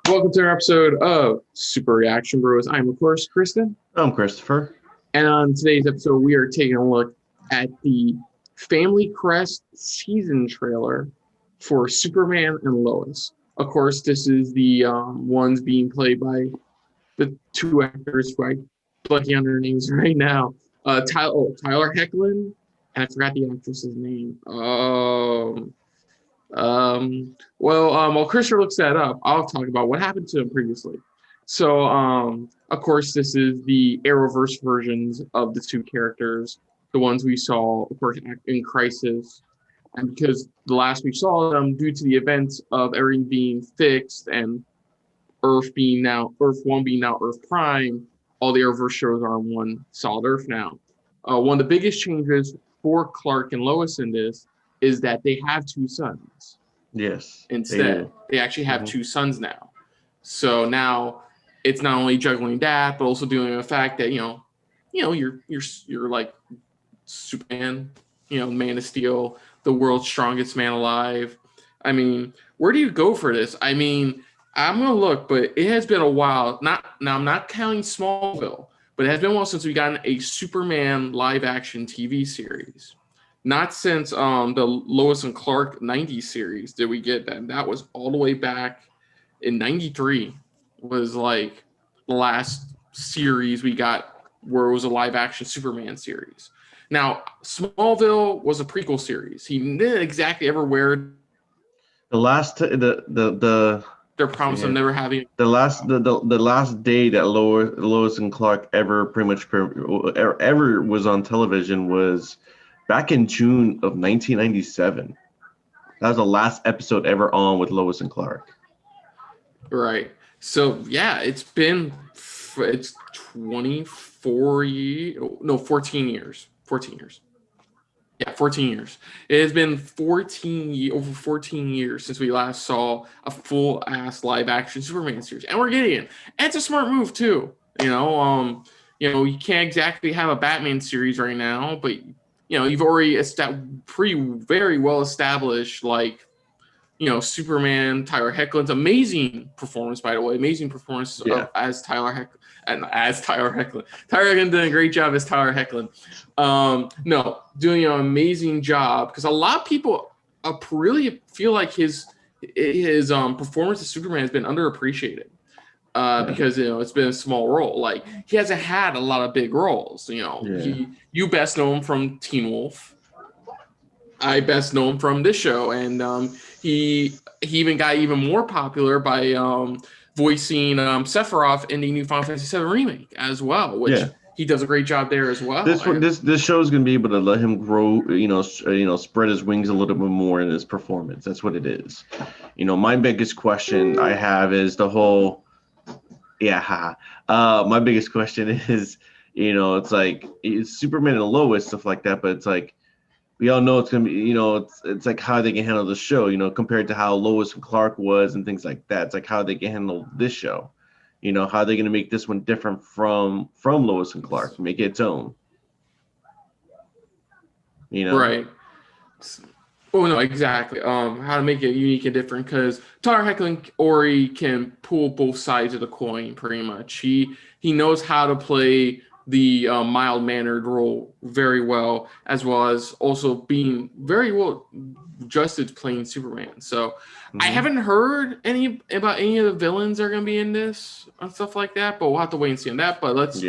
Welcome to our episode of Super Reaction Bros. I'm, of course, Kristen. I'm Christopher. And on today's episode, we are taking a look at the Family Crest season trailer for Superman and Lois. Of course, this is the ones being played by the two actors who I'm blanking on their names right now. Tyler Hoechlin, and I forgot the actress's name. While Christopher looks that up, I'll talk about what happened to him previously. So, of course, this is the Arrowverse versions of the two characters, the ones we saw, of course, in Crisis. And because the last we saw them, due to the events of everything being fixed and Earth 1 being now Earth Prime, all the Arrowverse shows are on one solid Earth now. One of the biggest changes for Clark and Lois in this is that they have two sons. Yes. Instead, they actually have two sons now. So now it's not only juggling that, but also dealing with the fact that you're like Superman, Man of Steel, the world's strongest man alive. I mean, where do you go for this? I mean, I'm gonna look, but it has been a while. I'm not counting Smallville, but it has been a while since we gotten a Superman live action TV series. Not since the Lois and Clark 90s series did we get that. That was all the way back in 93 was like the last series we got where it was a live action Superman series. Now, Smallville was a prequel series. He didn't exactly ever wear the last their promise of never having the last day that Lois and Clark ever was on television was back in June of 1997. That was the last episode ever on with Lois and Clark. Right. So, yeah, it's 24 years. No, 14 years. 14 years. Yeah, 14 years. It has been over 14 years since we last saw a full-ass live-action Superman series. And we're getting it. And it's a smart move, too. You can't exactly have a Batman series right now, but you've already very well established, Superman, Tyler Hoechlin's amazing performance, by the way, as Tyler Hoechlin. Tyler Hoechlin did a great job as Tyler Hoechlin. Doing an amazing job because a lot of people really feel like his performance as Superman has been underappreciated. Because it's been a small role. Like he hasn't had a lot of big roles. You best know him from Teen Wolf. I best know him from this show, and he even got even more popular by voicing Sephiroth in the new Final Fantasy VII remake as well, which he does a great job there as well. This show is going to be able to let him grow, spread his wings a little bit more in his performance. That's what it is. My biggest question I have is the whole. My biggest question is, it's like it's Superman and Lois, stuff like that, but it's like we all know it's gonna be, it's like how they can handle the show, compared to how Lois and Clark was and things like that. It's like how they can handle this show, how they're gonna make this one different from Lois and Clark, make it its own. Right. Oh no, exactly. How to make it unique and different because Tyler Hoechlin already can pull both sides of the coin pretty much. He knows how to play the mild-mannered role very well as also being very well adjusted to playing Superman. So I haven't heard about any of the villains that are going to be in this and stuff like that, but we'll have to wait and see on that. But let's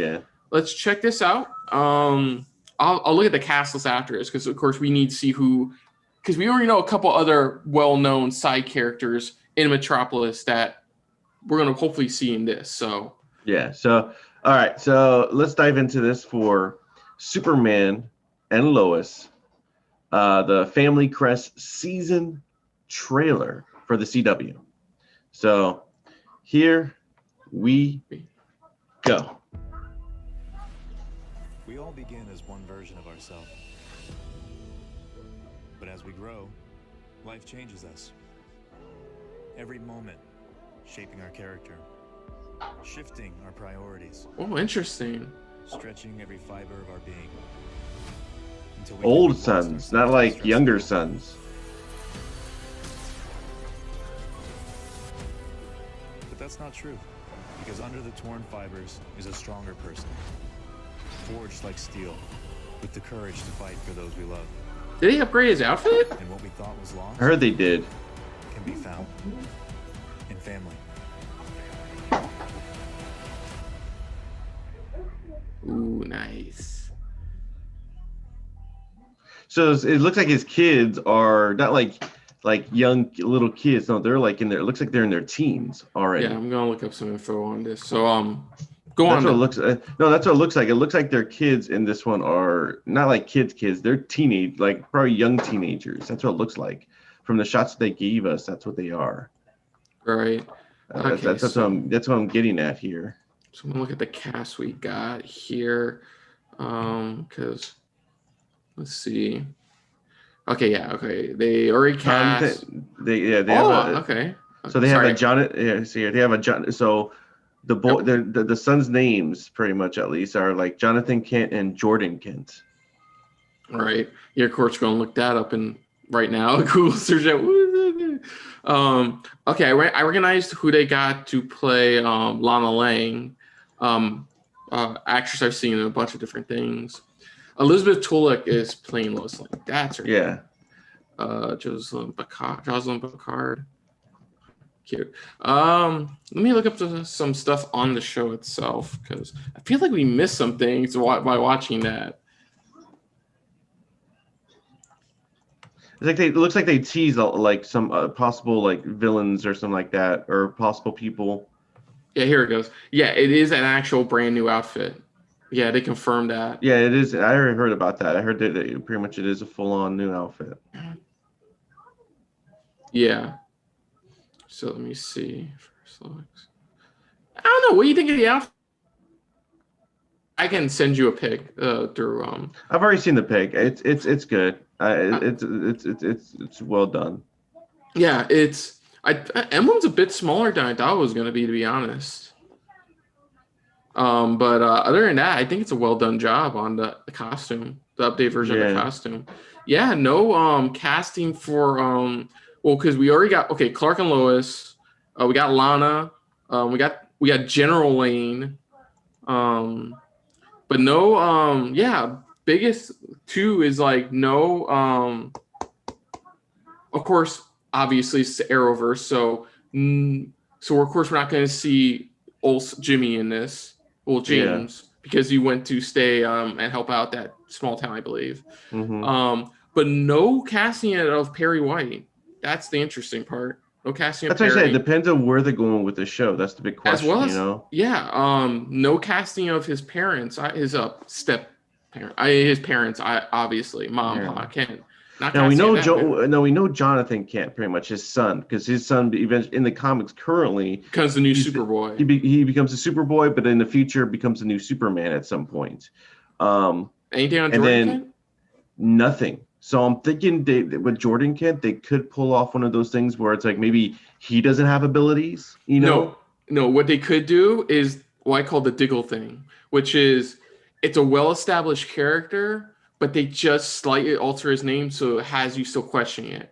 check this out. I'll look at the cast list after this because of course we need to see who. Because we already know a couple other well-known side characters in Metropolis that we're going to hopefully see in this. So all right. So let's dive into this for Superman and Lois, the Family Crest season trailer for the CW. So here we go. We all begin as one version of ourselves. But as we grow, life changes us. Every moment shaping our character, shifting our priorities. Oh, interesting. Stretching every fiber of our being. Old sons, not like younger sons. But that's not true. Because under the torn fibers is a stronger person, forged like steel, with the courage to fight for those we love. Did he upgrade his outfit? And what we thought was lost I heard they did. can be found in family. Ooh, nice. So it looks like his kids are not like young little kids. No, they're like in their. It looks like they're in their teens already. Yeah, I'm gonna look up some info on this. So go That's on. what it looks. No, that's what it looks like. It looks like their kids in this one are not like kids. They're teenage, like probably young teenagers. That's what it looks like from the shots they gave us. That's what they are. Right. Okay, That's what I'm getting at here. So I'm gonna look at the cast we got here, because let's see. Okay, yeah, okay. They already cast. They okay. So they have Sorry. a Jonathan. Yeah, see, they have a John. So the boy, the son's names, pretty much at least, are like Jonathan Kent and Jordan Kent. All right. Yeah, of course, gonna look that up in right now. Google search that. Okay, I recognized who they got to play Lana Lang. Actress I've seen in a bunch of different things. Elizabeth Tulloch is playing Lois Lane. That's her. Yeah. Jocelyn Picard. Cute. Let me look up some stuff on the show itself because I feel like we missed some things by watching that. It looks like they tease like some possible like villains or something like that, or possible people. Yeah, here it goes. Yeah, it is an actual brand new outfit. Yeah, they confirmed that. Yeah, it is. I already heard about that. I heard that pretty much it is a full-on new outfit. Yeah. So let me see. First looks. I don't know. What do you think of the outfit? I can send you a pic through. I've already seen the pic. It's good. It's well done. Yeah, Emblem's a bit smaller than I thought it was going to be honest. But other than that, I think it's a well done job on the costume, the update version of the costume. Yeah, no casting for well, because we already got Clark and Lois, we got Lana, we got General Lane, but no biggest two is like no of course obviously it's the Arrowverse, so of course we're not going to see old Jimmy in this. Well, James, because he went to stay and help out that small town, I believe. Mm-hmm. But no casting of Perry White. That's the interesting part. No casting of Perry. That's what I said. It depends on where they're going with the show. That's the big question, as well as, you know? Yeah. No casting of his parents, his step parent, his parents, obviously, mom, pa, Kent. Now we know Jonathan Kent, pretty much his son, because his son in the comics currently becomes the new Superboy. He becomes a Superboy, but in the future becomes a new Superman at some point. Anything on Jordan Kent? Nothing. So I'm thinking with Jordan Kent, they could pull off one of those things where it's like maybe he doesn't have abilities. You know? No. What they could do is what I call the Diggle thing, which is it's a well-established character, but they just slightly alter his name so it has you still questioning it.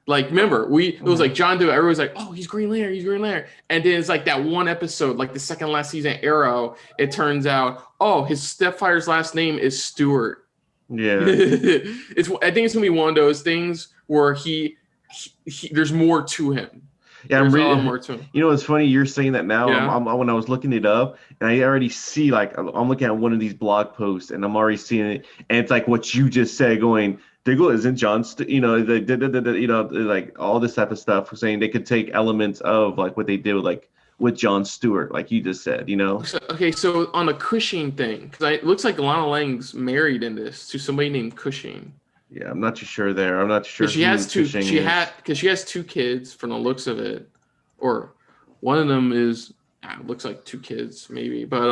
Like, remember, it was like John Doe, everyone's like, oh, he's Green Lantern. And then it's like that one episode, like the second last season Arrow, it turns out, oh, his stepfather's last name is Stewart. Yeah. I think it's gonna be one of those things where he there's more to him. Yeah, I'm reading more to him. You know, it's funny you're saying that now. Yeah. When I was looking it up, and I already see I'm looking at one of these blog posts, and I'm already seeing it, and it's like what you just said, going, Diggle isn't John, like all this type of stuff, saying they could take elements of like what they did with Jon Stewart, like you just said, you know. Okay, so on the Cushing thing, because it looks like Lana Lang's married in this to somebody named Cushing. Yeah, I'm not too sure there. I'm not sure. She has two kids from the looks of it, or one of them looks like two kids maybe. But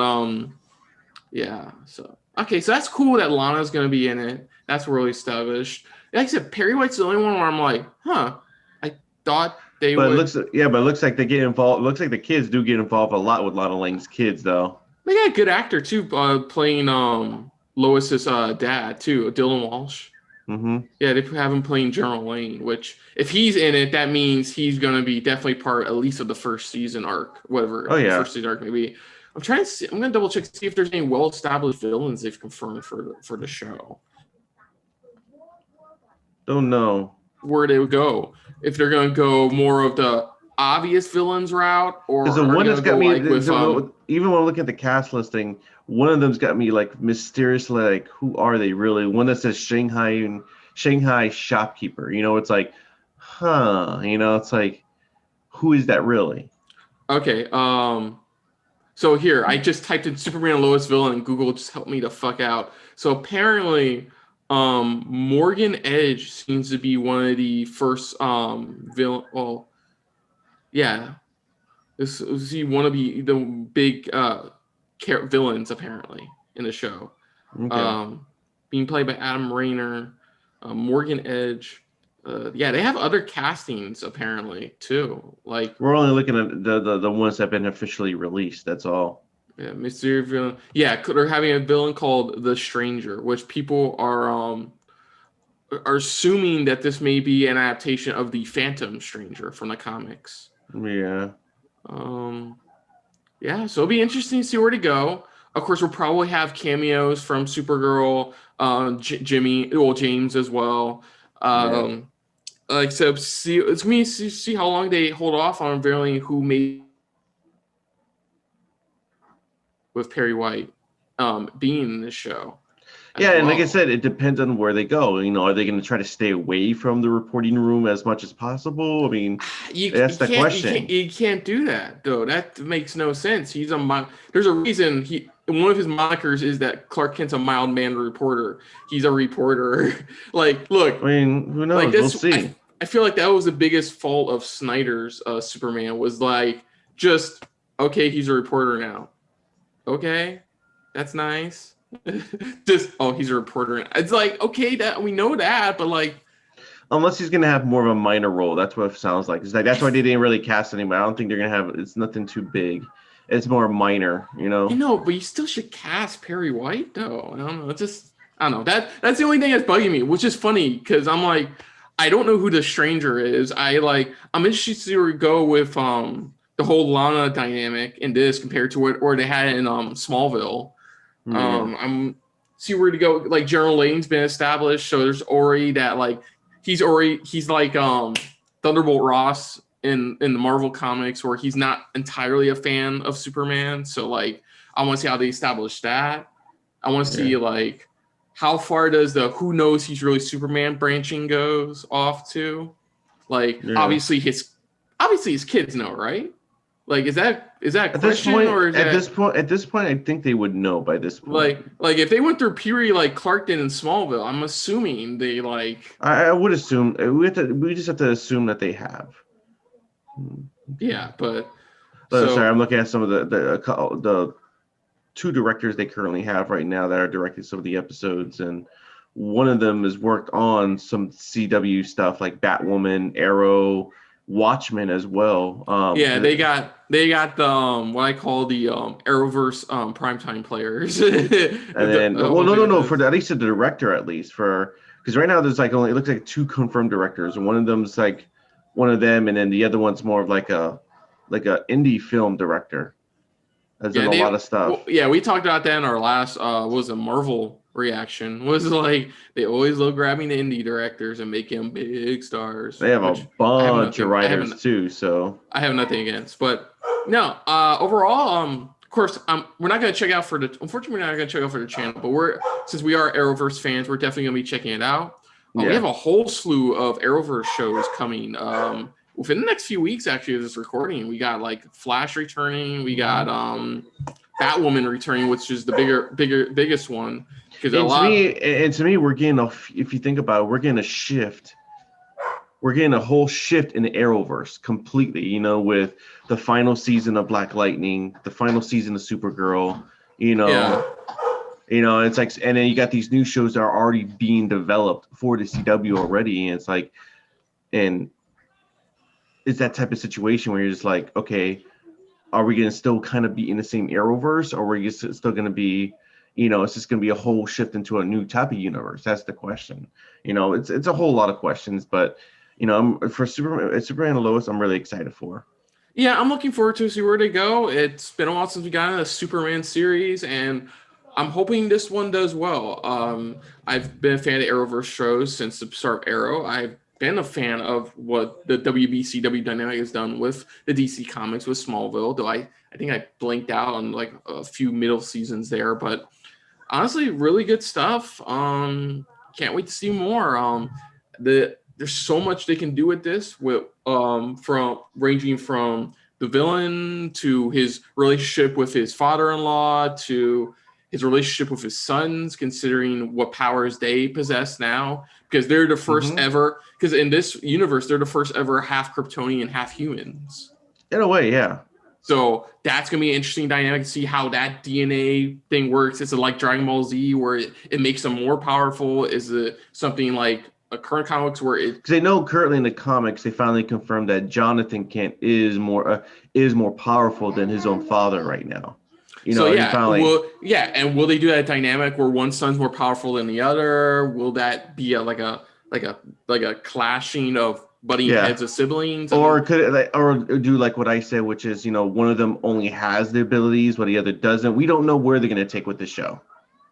yeah. So okay, so that's cool that Lana's gonna be in it. That's really established. Like I said, Perry White's the only one where I'm like, I thought they would. But it looks like they get involved. It looks like the kids do get involved a lot with Lana Lang's kids, though. They got a good actor too, playing Lois's dad too, Dylan Walsh. Mm-hmm. Yeah, they have him playing General Lane, which if he's in it, that means he's gonna be definitely part at least of the first season arc, whatever Oh the yeah. first season arc may be. I'm trying to see. I'm gonna double check to see if there's any well-established villains they've confirmed for the show. Don't know. Where they would go, if they're gonna go more of the obvious villains route, or Because the are they one gonna that's got go me, like with even when I look at the cast listing, one of them's got me like mysteriously like, who are they really? One that says Shanghai shopkeeper. You know, it's like, huh? You know, it's like, who is that really? Okay, so here I just typed in Superman Lois villain and Google just helped me the fuck out. So apparently, Morgan Edge seems to be one of the first villain. Well, yeah, this is he one of the big villains apparently in the show. Okay. Being played by Adam Rayner, Morgan Edge. Yeah, they have other castings apparently too. Like We're only looking at the ones that have been officially released. That's all. yeah, mysterious villain. Yeah, they're having a villain called the Stranger, which people are assuming that this may be an adaptation of the Phantom Stranger from the comics. Yeah. Yeah, so it'll be interesting to see where to go. Of course, we'll probably have cameos from Supergirl, James as well. Like so, see it's gonna be see how long they hold off on unveiling who made with Perry White being in this show. Yeah, and like I said, it depends on where they go. You know, are they going to try to stay away from the reporting room as much as possible? I mean, that's the question. You can't do that though. That makes no sense. There's a reason one of his monikers is that Clark Kent's a mild mannered reporter. He's a reporter. Like, look. I mean, who knows? Like We'll see. I feel like that was the biggest fault of Snyder's Superman was like just okay, he's a reporter now. Okay, that's nice. Just he's a reporter. It's like okay, that we know that, but like unless he's gonna have more of a minor role, that's what it sounds like. It's like that's why they didn't really cast anybody. I don't think they're gonna have. It's nothing too big. It's more minor, you know. You know, but you still should cast Perry White though. I don't know. It's just I don't know. That's the only thing that's bugging me, which is funny because I'm like I don't know who the Stranger is. I'm interested to go with the whole Lana dynamic in this compared to where they had it in Smallville. I'm see where to go. Like General Lane's been established, so there's Ori that like he's like Thunderbolt Ross in the Marvel comics, where he's not entirely a fan of Superman. So like I want to see how they establish that. I want to see like how far does the who knows he's really Superman branching goes off to. Like obviously his kids know, right? Like is that a question or is at this point I think they would know by this point. Like if they went through puberty like Clark did in Smallville, I'm assuming they like I would assume we just have to assume that they have. Yeah, but sorry, I'm looking at some of the two directors they currently have right now that are directing some of the episodes, and one of them has worked on some CW stuff like Batwoman, Arrow, Watchmen as well. They got the what I call the Arrowverse primetime players. And then no, for at least the director because right now there's like it looks like two confirmed directors, and one of them's like one of them, and then the other one's more of like a indie film director. Has done a lot of stuff. Well, we talked about that in our last was a Marvel reaction. Was like they always love grabbing the indie directors and making them big stars. They have a bunch of writers too, so I have nothing against. But no, overall, of course, we're not going to check out for the. Unfortunately, we're not going to check out for the channel. But since we are Arrowverse fans, we're definitely going to be checking it out. We have a whole slew of Arrowverse shows coming. Within the next few weeks, actually, of this recording, we got like Flash returning, we got Batwoman returning, which is the biggest one. To me, we're getting if you think about it, we're getting a shift. We're getting a whole shift in the Arrowverse completely. You know, with the final season of Black Lightning, the final season of Supergirl. You know, it's like, and then you got these new shows that are already being developed for the CW already, and it's like, and it's that type of situation where you're just like, okay, are we going to still kind of be in the same Arrowverse, or are we still going to be, it's just going to be a whole shift into a new type of universe. That's the question. It's a whole lot of questions, but for Superman and Lois, I'm really excited for. Yeah, I'm looking forward to see where they go. It's been a while since we got a Superman series, and I'm hoping this one does well. I've been a fan of Arrowverse shows since the start of Arrow. I've been a fan of what the WBCW dynamic has done with the DC Comics with Smallville, though I think I blinked out on like a few middle seasons there, but honestly, really good stuff. Can't wait to see more. There's so much they can do with this, with from ranging from the villain to his relationship with his father-in-law to his relationship with his sons, considering what powers they possess now, because they're the first ever. Because in this universe, they're the first ever half Kryptonian, half humans. In a way, yeah. So that's going to be an interesting dynamic to see how that DNA thing works. Is it like Dragon Ball Z where it makes them more powerful? Is it something like a current comics where it... Because I know currently in the comics, they finally confirmed that Jonathan Kent is more powerful than his own father right now. And will they do that dynamic where one son's more powerful than the other? Will that be like a clashing of butting heads of siblings? Or could it or do like what I said, which is one of them only has the abilities, but the other doesn't. We don't know where they're going to take with the show.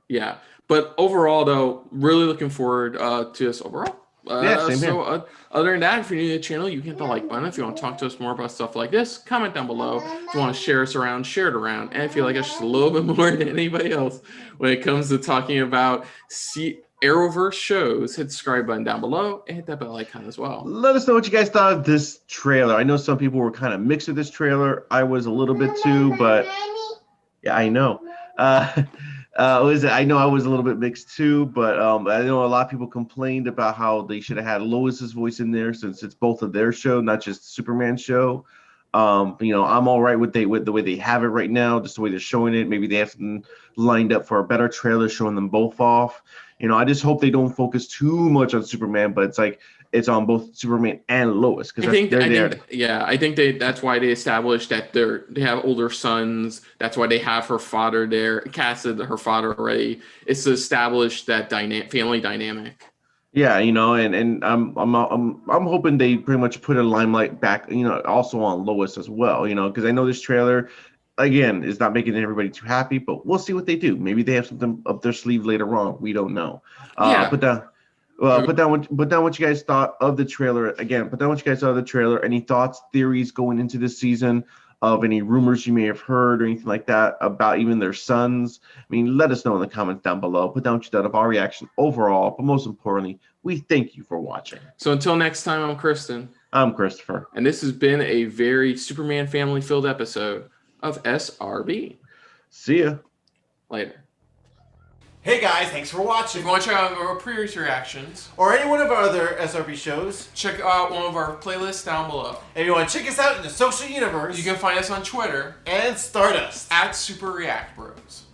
Yeah, but overall, though, really looking forward to this overall. Same here. Other than that, if you're new to the channel, you can hit the like button. If you want to talk to us more about stuff like this, comment down below. If you want to share us around, share it around. And if you like us just a little bit more than anybody else when it comes to talking about Arrowverse shows, hit the subscribe button down below and hit that bell icon as well. Let us know what you guys thought of this trailer. I know some people were kind of mixed with this trailer. I was a little bit too, but yeah, I know. I know I was a little bit mixed too, but I know a lot of people complained about how they should have had Lois's voice in there since it's both of their show, not just Superman's show. I'm all right with the way they have it right now, just the way they're showing it. Maybe they have something lined up for a better trailer showing them both off. I just hope they don't focus too much on Superman, but it's on both Superman and Lois because I think that's why they established that they have older sons. That's why they have her father there, casted her father already. It's to establish that family dynamic. Yeah, and I'm hoping they pretty much put a limelight back, also on Lois as well, because I know this trailer, again, is not making everybody too happy, but we'll see what they do. Maybe they have something up their sleeve later on. We don't know. Put down what you guys thought of the trailer. Again, put down what you guys thought of the trailer. Any thoughts, theories going into this season of any rumors you may have heard or anything like that about even their sons. Let us know in the comments down below. Put down what you thought of our reaction overall, but most importantly, we thank you for watching. So until next time, I'm Kristen. I'm Christopher. And this has been a very Superman family-filled episode of SRB. See ya. Later. Hey guys, thanks for watching. If you want to check out our previous reactions or any one of our other SRB shows, check out one of our playlists down below. If you want to check us out in the social universe, you can find us on Twitter and Stardust at Super React Bros.